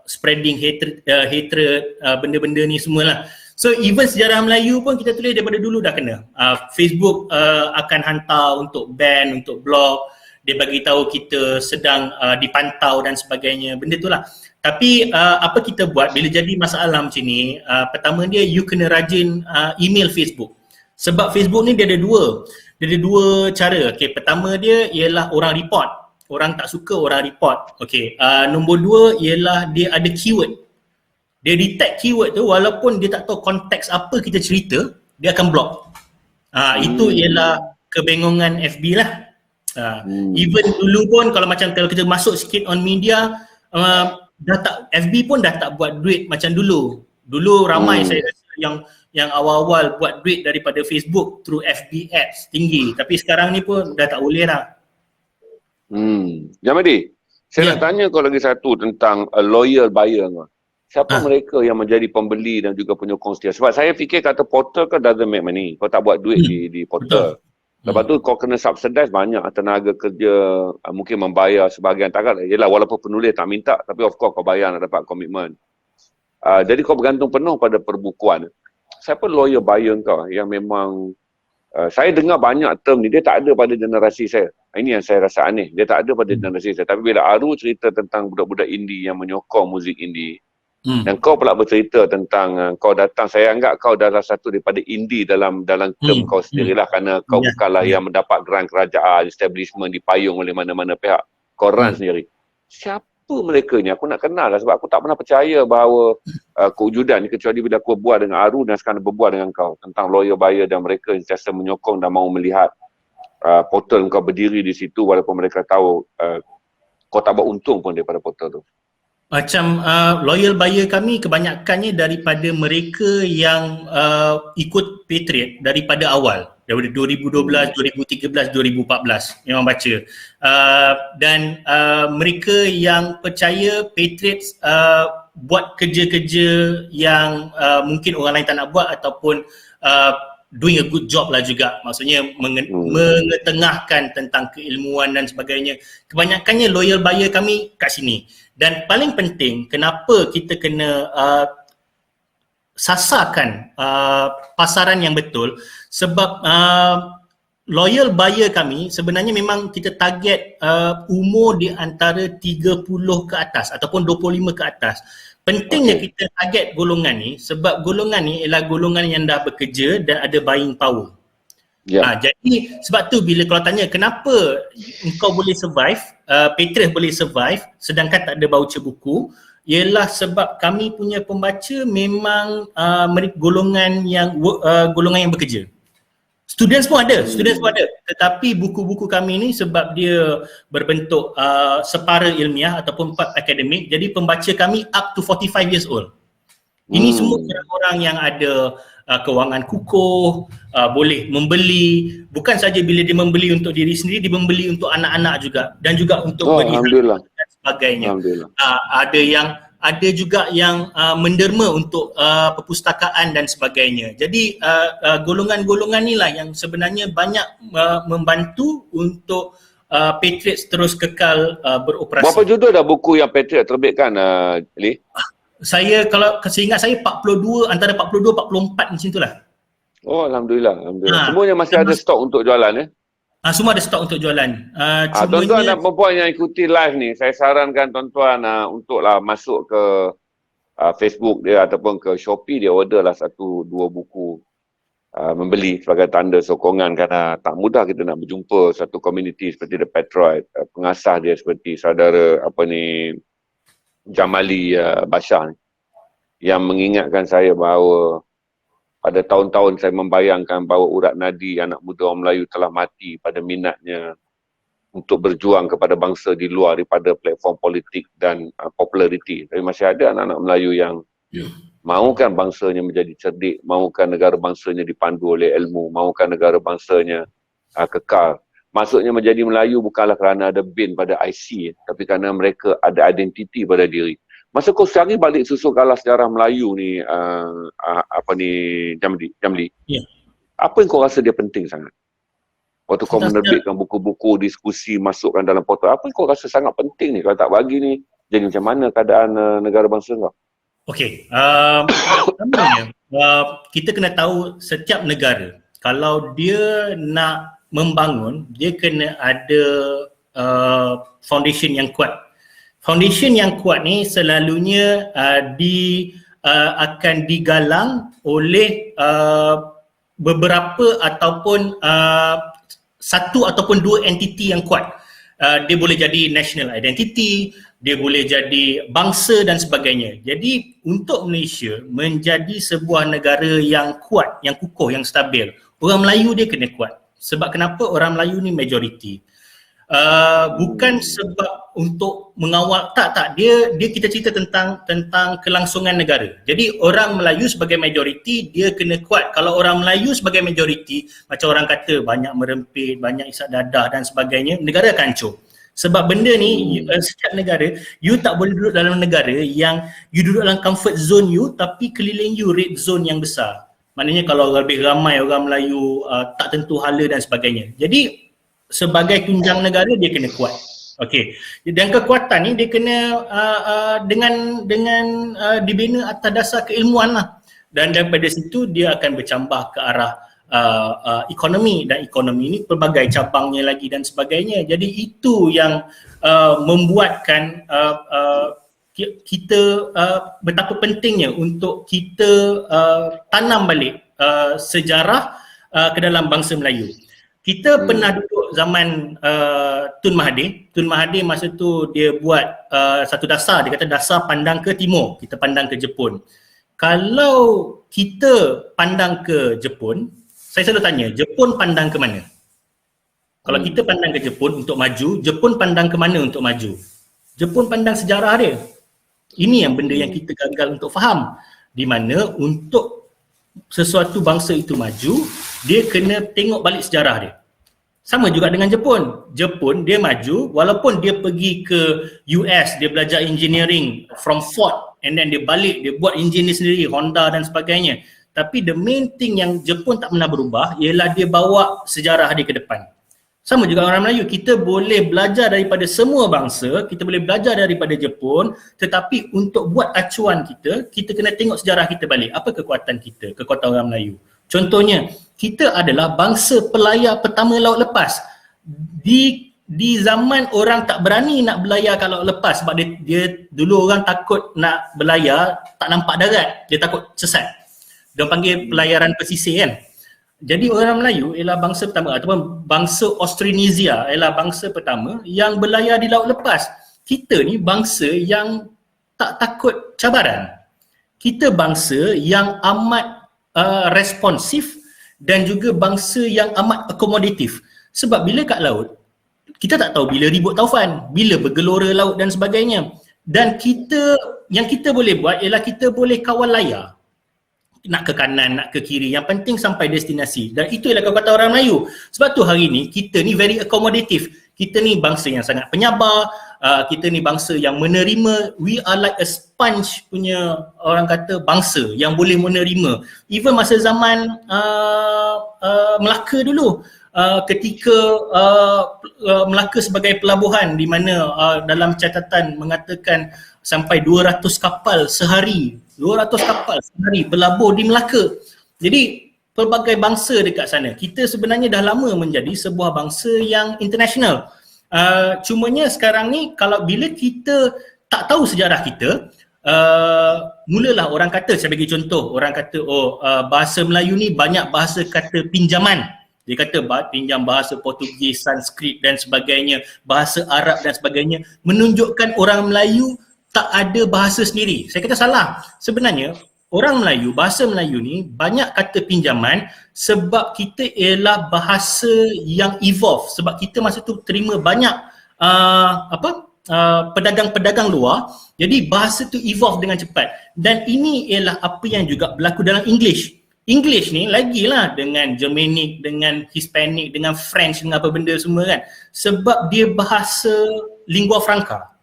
spreading hatred, benda-benda ni semualah. So even sejarah Melayu pun kita tulis daripada dulu dah kena. Facebook akan hantar untuk ban, untuk blog. Dia bagi tahu kita sedang dipantau dan sebagainya. Benda tu lah. Tapi apa kita buat bila jadi masalah macam ni, pertama dia you kena rajin email Facebook. Sebab Facebook ni dia ada dua. Dia ada dua cara. Okay, pertama dia ialah orang report. Orang tak suka orang report. Okay, nombor dua ialah dia ada keyword. Dia detect keyword tu walaupun dia tak tahu konteks apa kita cerita, dia akan block. Itu ialah kebengongan FB lah. Even dulu pun kalau kita masuk sikit on media, dah tak, FB pun dah tak buat duit macam dulu. Dulu ramai saya rasa yang awal-awal buat duit daripada Facebook through FB ads tinggi. Tapi sekarang ni pun dah tak boleh lah. Jamadi, saya nak tanya kau lagi satu tentang loyal buyer kau. Siapa mereka yang menjadi pembeli dan juga penyokong setia? Sebab saya fikir kata portal kan doesn't make money. Kau tak buat duit di portal. Lepas tu kau kena subsidize banyak tenaga kerja, mungkin membayar sebahagian takkan. Yelah walaupun penulis tak minta, tapi of course kau bayar nak dapat komitmen. Jadi kau bergantung penuh pada perbukuan. Siapa loyal buyer kau yang memang saya dengar banyak term ni, dia tak ada pada generasi saya. Ini yang saya rasa aneh. Dia tak ada pada generasi saya. Tapi bila Aru cerita tentang budak-budak indie yang menyokong muzik indie, dan kau pula bercerita tentang kau datang, saya anggap kau adalah satu daripada indie dalam term kau sendirilah, kerana kau bukanlah yang mendapat grant kerajaan, establishment dipayung oleh mana-mana pihak. Kau run sendiri. Siapa mereka ni? Aku nak kenal lah sebab aku tak pernah percaya bahawa kewujudan ni kecuali bila aku berbual dengan Aru dan sekarang berbual dengan kau tentang loyal buyer dan mereka yang sentiasa menyokong dan mahu melihat portal kau berdiri di situ walaupun mereka tahu kau tak buat untung pun daripada portal tu. Macam loyal buyer kami kebanyakannya daripada mereka yang ikut Patriot daripada awal, daripada 2012, 2013, 2014 memang baca. Dan mereka yang percaya Patriot buat kerja-kerja yang mungkin orang lain tak nak buat ataupun doing a good job lah juga. Maksudnya mengetengahkan tentang keilmuan dan sebagainya. Kebanyakannya loyal buyer kami kat sini. Dan paling penting, kenapa kita kena sasarkan pasaran yang betul, sebab loyal buyer kami sebenarnya memang kita target umur di antara 30 ke atas ataupun 25 ke atas. Pentingnya kita target golongan ni sebab golongan ni ialah golongan yang dah bekerja dan ada buying power. Jadi sebab tu bila kalau tanya kenapa engkau boleh survive, Patriot boleh survive sedangkan tak ada voucher buku, ialah sebab kami punya pembaca memang golongan yang bekerja. Students pun ada, tetapi buku-buku kami ni sebab dia berbentuk separa ilmiah ataupun part akademik, jadi pembaca kami up to 45 years old. Ini semua orang-orang yang ada kewangan kukuh, boleh membeli, bukan saja bila dia membeli untuk diri sendiri, dia membeli untuk anak-anak juga dan juga untuk Alhamdulillah dan sebagainya. Ada juga yang menderma untuk perpustakaan dan sebagainya. Jadi golongan-golongan inilah yang sebenarnya banyak membantu untuk Patriot terus kekal beroperasi. Berapa judul dah buku yang Patriot terbitkan, Lee? Saya kalau seingat saya 42, antara 42-44 macam itulah. Oh Alhamdulillah. Semuanya masih ada stok untuk jualan ya? Semua ada stok untuk jualan. Tuan-tuan dan perempuan yang ikuti live ni, saya sarankan tuan-tuan untuklah masuk ke Facebook dia ataupun ke Shopee, dia orderlah 1-2 buku membeli sebagai tanda sokongan, kerana tak mudah kita nak berjumpa satu komuniti seperti The Patriot, pengasas dia seperti saudara Jamali Bashar ni, yang mengingatkan saya bahawa pada tahun-tahun saya membayangkan bahawa urat nadi anak muda orang Melayu telah mati pada minatnya untuk berjuang kepada bangsa di luar daripada platform politik dan populariti. Tapi masih ada anak-anak Melayu yang mahukan bangsanya menjadi cerdik, mahukan negara bangsanya dipandu oleh ilmu, mahukan negara bangsanya kekal. Maksudnya menjadi Melayu bukanlah kerana ada bin pada IC, tapi kerana mereka ada identiti pada diri. Masa kau cari balik susul galah sejarah Melayu ni, Jamli, apa yang kau rasa dia penting sangat? Waktu kau menerbitkan buku-buku, diskusi, masukkan dalam portal, apa yang kau rasa sangat penting ni? Kalau tak bagi ni, jadi macam mana keadaan negara bangsa kau? Okey, pertamanya kita kena tahu setiap negara kalau dia nak membangun, dia kena ada foundation yang kuat. Foundation yang kuat ni selalunya akan digalang oleh beberapa ataupun satu ataupun dua entiti yang kuat. Dia boleh jadi national identity, dia boleh jadi bangsa dan sebagainya. Jadi untuk Malaysia menjadi sebuah negara yang kuat, yang kukuh, yang stabil, orang Melayu dia kena kuat. Sebab kenapa orang Melayu ni majoriti? Bukan sebab untuk mengawal, tak, dia kita cerita tentang kelangsungan negara. Jadi orang Melayu sebagai majoriti dia kena kuat. Kalau orang Melayu sebagai majoriti, macam orang kata banyak merempit, banyak isak dadah dan sebagainya, negara akan hancur. Sebab benda ni setiap negara, you tak boleh duduk dalam negara yang you duduk dalam comfort zone you tapi keliling you red zone yang besar. Maknanya kalau lebih ramai orang Melayu tak tentu hala dan sebagainya. Jadi sebagai tunjang negara dia kena kuat. Okey. Dan kekuatan ni dia kena dengan dibina atas dasar keilmuan lah. Dan daripada situ dia akan bercambah ke arah ekonomi, dan ekonomi ni pelbagai cabangnya lagi dan sebagainya. Jadi itu yang membuatkan kita betapa pentingnya untuk kita tanam balik sejarah ke dalam bangsa Melayu. Kita pernah duduk zaman Tun Mahathir. Tun Mahathir masa tu dia buat satu dasar, dia kata dasar pandang ke timur, kita pandang ke Jepun. Kalau kita pandang ke Jepun, saya selalu tanya, Jepun pandang ke mana? Kalau kita pandang ke Jepun untuk maju, Jepun pandang ke mana untuk maju? Jepun pandang sejarah dia. Ini yang benda yang kita gagal untuk faham. Di mana untuk sesuatu bangsa itu maju, dia kena tengok balik sejarah dia. Sama juga dengan Jepun. Jepun dia maju walaupun dia pergi ke US, dia belajar engineering from Ford, and then dia balik, dia buat engineer sendiri, Honda dan sebagainya. Tapi the main thing yang Jepun tak pernah berubah ialah dia bawa sejarah dia ke depan. Sama juga orang Melayu, kita boleh belajar daripada semua bangsa, kita boleh belajar daripada Jepun, tetapi untuk buat acuan kita, kita kena tengok sejarah kita balik. Apa kekuatan kita, kekuatan orang Melayu? Contohnya, kita adalah bangsa pelayar pertama laut lepas. Di zaman orang tak berani nak berlayar kat laut lepas sebab dia dulu orang takut nak berlayar, tak nampak darat, dia takut sesat. Dia panggil pelayaran pesisir kan. Jadi orang Melayu ialah bangsa pertama ataupun bangsa Austronesia ialah bangsa pertama yang berlayar di laut lepas. Kita ni bangsa yang tak takut cabaran. Kita bangsa yang amat responsif dan juga bangsa yang amat akomodatif. Sebab bila kat laut, kita tak tahu bila ribut taufan, bila bergelora laut dan sebagainya. Dan yang kita boleh buat ialah kita boleh kawal layar. Nak ke kanan, nak ke kiri, yang penting sampai destinasi. Dan itu ialah kekuatan orang Melayu. Sebab tu hari ni kita ni very accommodative. Kita ni bangsa yang sangat penyabar, kita ni bangsa yang menerima. We are like a sponge punya, orang kata, bangsa yang boleh menerima. Even masa zaman Melaka dulu, ketika Melaka sebagai pelabuhan di mana dalam catatan mengatakan sampai 200 kapal sehari, 200 kapal sehari berlabuh di Melaka. Jadi pelbagai bangsa dekat sana. Kita sebenarnya dah lama menjadi sebuah bangsa yang international. Cumanya sekarang ni kalau bila kita tak tahu sejarah kita, mulalah orang kata, saya bagi contoh, orang kata bahasa Melayu ni banyak bahasa kata pinjaman. Dia kata pinjam bahasa Portugis, Sanskrit dan sebagainya, bahasa Arab dan sebagainya, menunjukkan orang Melayu tak ada bahasa sendiri. Saya kata salah. Sebenarnya orang Melayu, bahasa Melayu ni banyak kata pinjaman sebab kita ialah bahasa yang evolve. Sebab kita masa tu terima banyak pedagang-pedagang luar. Jadi bahasa tu evolve dengan cepat. Dan ini ialah apa yang juga berlaku dalam English. English ni lagilah dengan Germanic, dengan Hispanic, dengan French, dengan apa benda semua kan. Sebab dia bahasa lingua franca.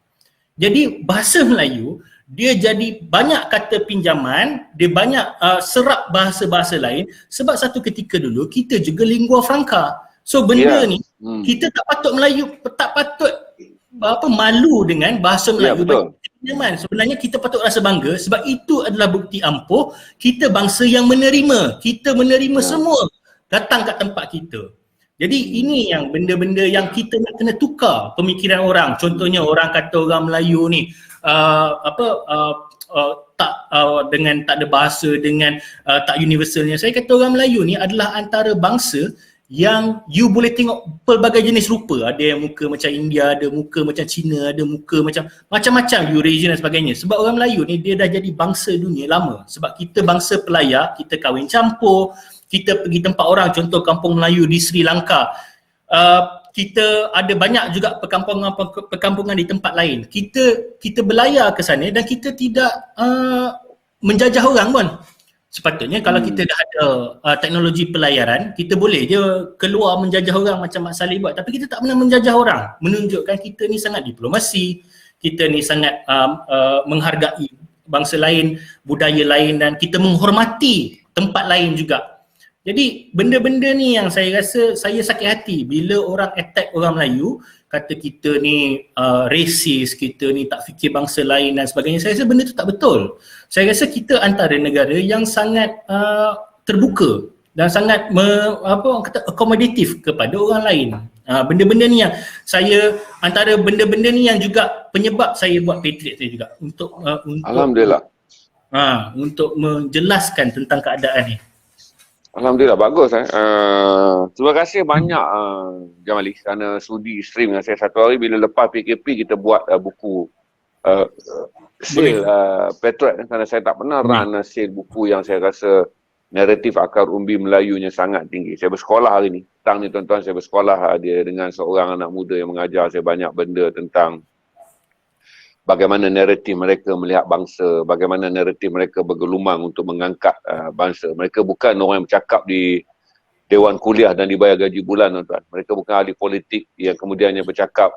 Jadi bahasa Melayu, dia jadi banyak kata pinjaman, dia banyak serap bahasa-bahasa lain sebab satu ketika dulu kita juga lingua franca. So benda ni kita tak patut Melayu, tak patut malu dengan bahasa Melayu. Man, sebenarnya kita patut rasa bangga sebab itu adalah bukti ampuh kita bangsa yang menerima. Kita menerima semua datang kat tempat kita. Jadi ini yang benda-benda yang kita nak kena tukar pemikiran orang. Contohnya orang kata orang Melayu ni dengan tak ada bahasa, dengan tak universalnya. Saya kata orang Melayu ni adalah antara bangsa yang you boleh tengok pelbagai jenis rupa. Ada yang muka macam India, ada muka macam Cina, ada muka macam-macam Eurasian dan sebagainya. Sebab orang Melayu ni dia dah jadi bangsa dunia lama. Sebab kita bangsa pelayar, kita kahwin campur, kita pergi tempat orang, contoh kampung Melayu di Sri Lanka. Kita ada banyak juga perkampungan di tempat lain. Kita berlayar ke sana dan kita tidak menjajah orang pun. Sepatutnya kalau kita dah ada teknologi pelayaran, kita boleh je keluar menjajah orang macam Mak Saleh buat. Tapi kita tak pernah menjajah orang. Menunjukkan kita ni sangat diplomasi, kita ni sangat menghargai bangsa lain, budaya lain, dan kita menghormati tempat lain juga. Jadi benda-benda ni yang saya rasa saya sakit hati bila orang attack orang Melayu, kata kita ni racist, kita ni tak fikir bangsa lain dan sebagainya. Saya rasa benda tu tak betul. Saya rasa kita antara negara yang sangat terbuka dan sangat akomodatif kepada orang lain. Benda-benda ni yang saya, antara benda-benda ni yang juga penyebab saya buat Patriot saya juga untuk Alhamdulillah. Untuk menjelaskan tentang keadaan ni. Alhamdulillah, bagus. Terima kasih banyak Jamali kerana sudi stream dengan saya satu hari. Bila lepas PKP kita buat buku sale Patriot, kerana saya tak pernah run sale buku yang saya rasa naratif akar umbi Melayunya sangat tinggi. Saya bersekolah hari ni, petang ni tuan-tuan, saya bersekolah dia dengan seorang anak muda yang mengajar saya banyak benda tentang bagaimana naratif mereka melihat bangsa, bagaimana naratif mereka bergelumang untuk mengangkat bangsa. Mereka bukan orang yang bercakap di dewan kuliah dan dibayar gaji bulan, tuan-tuan. Mereka bukan ahli politik yang kemudiannya bercakap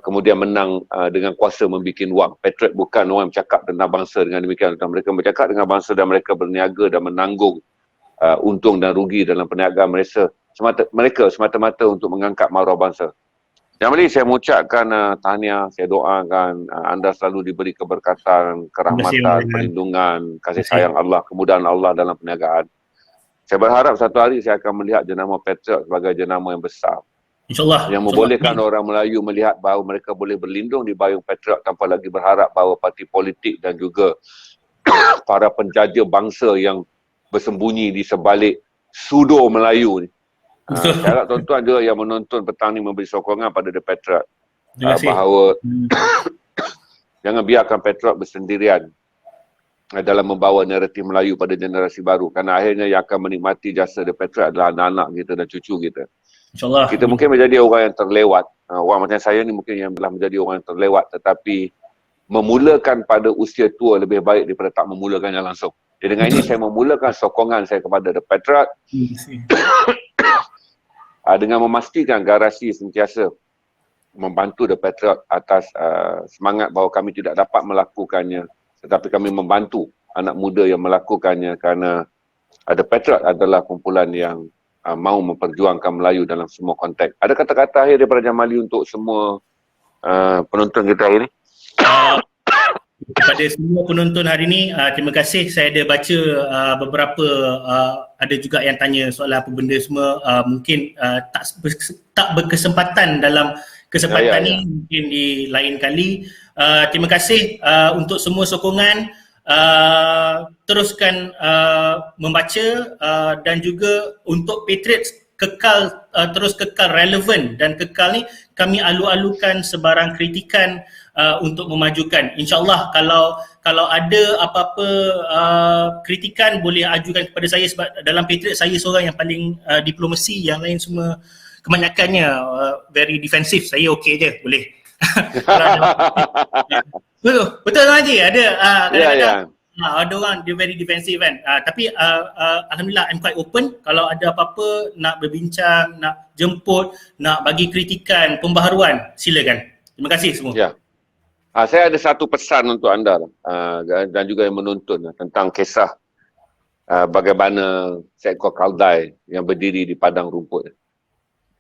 kemudian menang dengan kuasa membuat wang. Patriot bukan orang yang bercakap tentang bangsa dengan demikian, tuan-tuan. Mereka bercakap dengan bangsa dan mereka berniaga dan menanggung untung dan rugi dalam perniagaan mereka semata-mata untuk mengangkat maruah bangsa. Jamali, saya mengucapkan tahniah, saya doakan anda selalu diberi keberkatan, kerahmatan, perlindungan, kasih sayang Allah, kemudahan Allah dalam perniagaan. Saya berharap satu hari saya akan melihat jenama Patriot sebagai jenama yang besar. InsyaAllah. Yang membolehkan orang Melayu melihat bahawa mereka boleh berlindung di payung Patriot tanpa lagi berharap bahawa parti politik dan juga para penjaja bangsa yang bersembunyi di sebalik sudo Melayu ni. Saya harap tuan-tuan juga yang menonton petang ni memberi sokongan pada The Patriot bahawa jangan biarkan Patriot bersendirian dalam membawa naratif Melayu pada generasi baru, kerana akhirnya yang akan menikmati jasa The Patriot adalah anak-anak kita dan cucu kita. InsyaAllah. Kita mungkin menjadi orang yang terlewat, orang macam saya ni mungkin yang telah menjadi orang yang terlewat, tetapi memulakan pada usia tua lebih baik daripada tak memulakannya langsung. Jadi dengan ini saya memulakan sokongan saya kepada The Patriot dengan memastikan garasi sentiasa membantu The Patriot atas semangat bahawa kami tidak dapat melakukannya, tetapi kami membantu anak muda yang melakukannya, kerana The Patriot adalah kumpulan yang mahu memperjuangkan Melayu dalam semua konteks. Ada kata-kata akhir daripada Jamali untuk semua penonton kita hari ini? Kepada semua penonton hari ini, terima kasih. Saya ada baca beberapa, ada juga yang tanya soalan apa benda semua, mungkin tak berkesempatan dalam kesempatan ni, mungkin di lain kali. Terima kasih untuk semua sokongan. Teruskan membaca dan juga untuk Patriots terus kekal relevan dan kekal ni, kami alu-alukan sebarang kritikan untuk memajukan. InsyaAllah kalau ada apa-apa kritikan boleh ajukan kepada saya, sebab dalam Patriot saya seorang yang paling diplomasi, yang lain semua kebanyakannya very defensif. Saya okey je, boleh. Betul Tuan Haji, ada kadang-kadang ada orang dia very defensive kan, tapi Alhamdulillah I'm quite open. Kalau ada apa-apa nak berbincang, nak jemput, nak bagi kritikan, pembaharuan, silakan. Terima kasih semua. Saya ada satu pesan untuk anda dan juga yang menonton tentang kisah bagaimana seekor keldai yang berdiri di padang rumput.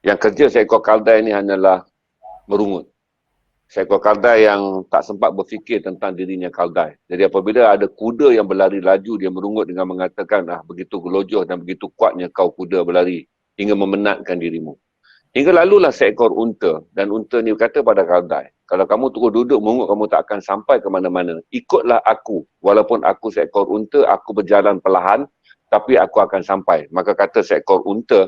Yang kerja seekor keldai ini hanyalah merungut. seekor keldai yang tak sempat berfikir tentang dirinya keldai. Jadi apabila ada kuda yang berlari laju, dia merungut dengan mengatakan, begitu gelojoh dan begitu kuatnya kau kuda berlari hingga memenatkan dirimu. Hingga lalulah seekor unta, dan unta ni berkata pada keldai, kalau kamu terus duduk mengungut, kamu tak akan sampai ke mana-mana. Ikutlah aku, walaupun aku seekor unta, aku berjalan perlahan, tapi aku akan sampai. Maka kata seekor unta,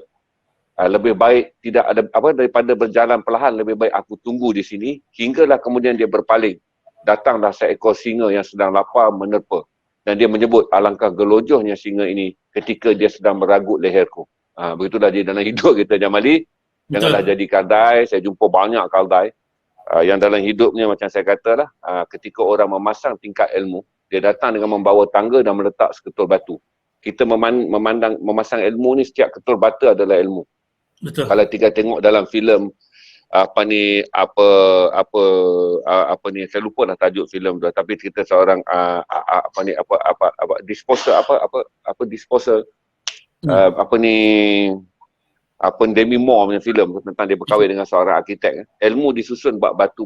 lebih baik tidak ada daripada berjalan perlahan, lebih baik aku tunggu di sini. Hinggalah kemudian dia berpaling. Datanglah seekor singa yang sedang lapar menerpa. Dan dia menyebut, alangkah gelojohnya singa ini ketika dia sedang meragut leherku. Begitulah dia dalam hidup kita, Jamali. Janganlah jadi keldai. Saya jumpa banyak keldai yang dalam hidupnya macam saya katalah, ketika orang memasang tingkat ilmu, dia datang dengan membawa tangga dan meletak seketul batu. Kita memasang ilmu ni, setiap ketul batu adalah ilmu. Betul. Kalau kita tengok dalam filem saya lupa dah tajuk filem tu, tapi kita seorang Demi Moore punya filem tentang dia berkahwin dengan seorang arkitek. Ilmu disusun bab batu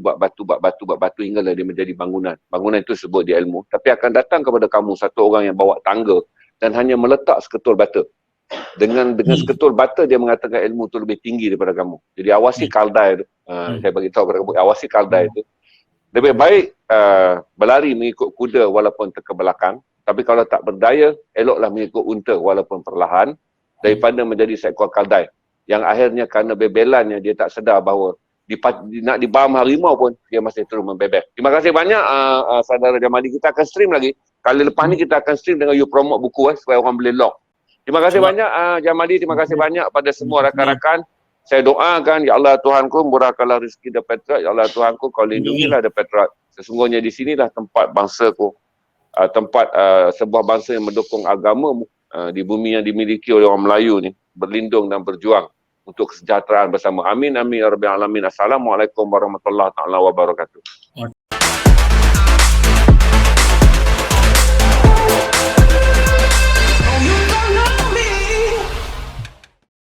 hinggalah dia menjadi bangunan. Bangunan itu sebut dia ilmu. Tapi akan datang kepada kamu satu orang yang bawa tangga dan hanya meletak seketul bata. Dengan seketul bata dia mengatakan ilmu tu lebih tinggi daripada kamu. Jadi awasi keldai tu. Saya bagi tahu kepada kamu, awasi keldai tu. Lebih baik berlari mengikut kuda walaupun terkebelakang. Tapi kalau tak berdaya, eloklah mengikut unta walaupun perlahan, daripada menjadi seekor keldai yang akhirnya kerana bebelannya dia tak sedar bahawa nak dibam harimau pun dia masih terus membebel. Terima kasih banyak saudara Jamali. Kita akan stream lagi. Kali lepas ni kita akan stream dengan you promote buku supaya orang boleh log. Terima kasih banyak Jamali. Terima kasih banyak pada semua rakan-rakan. Saya doakan, ya Allah Tuhanku, murahkanlah rezeki The Patriot. Ya Allah Tuhanku, kau lindungilah The Patriot. Sesungguhnya di sinilah tempat bangsaku, tempat sebuah bangsa yang mendukung agama di bumi yang dimiliki oleh orang Melayu ni, berlindung dan berjuang untuk kesejahteraan bersama. Amin, amin, ya Rabbil Alamin. Assalamualaikum warahmatullahi wabarakatuh.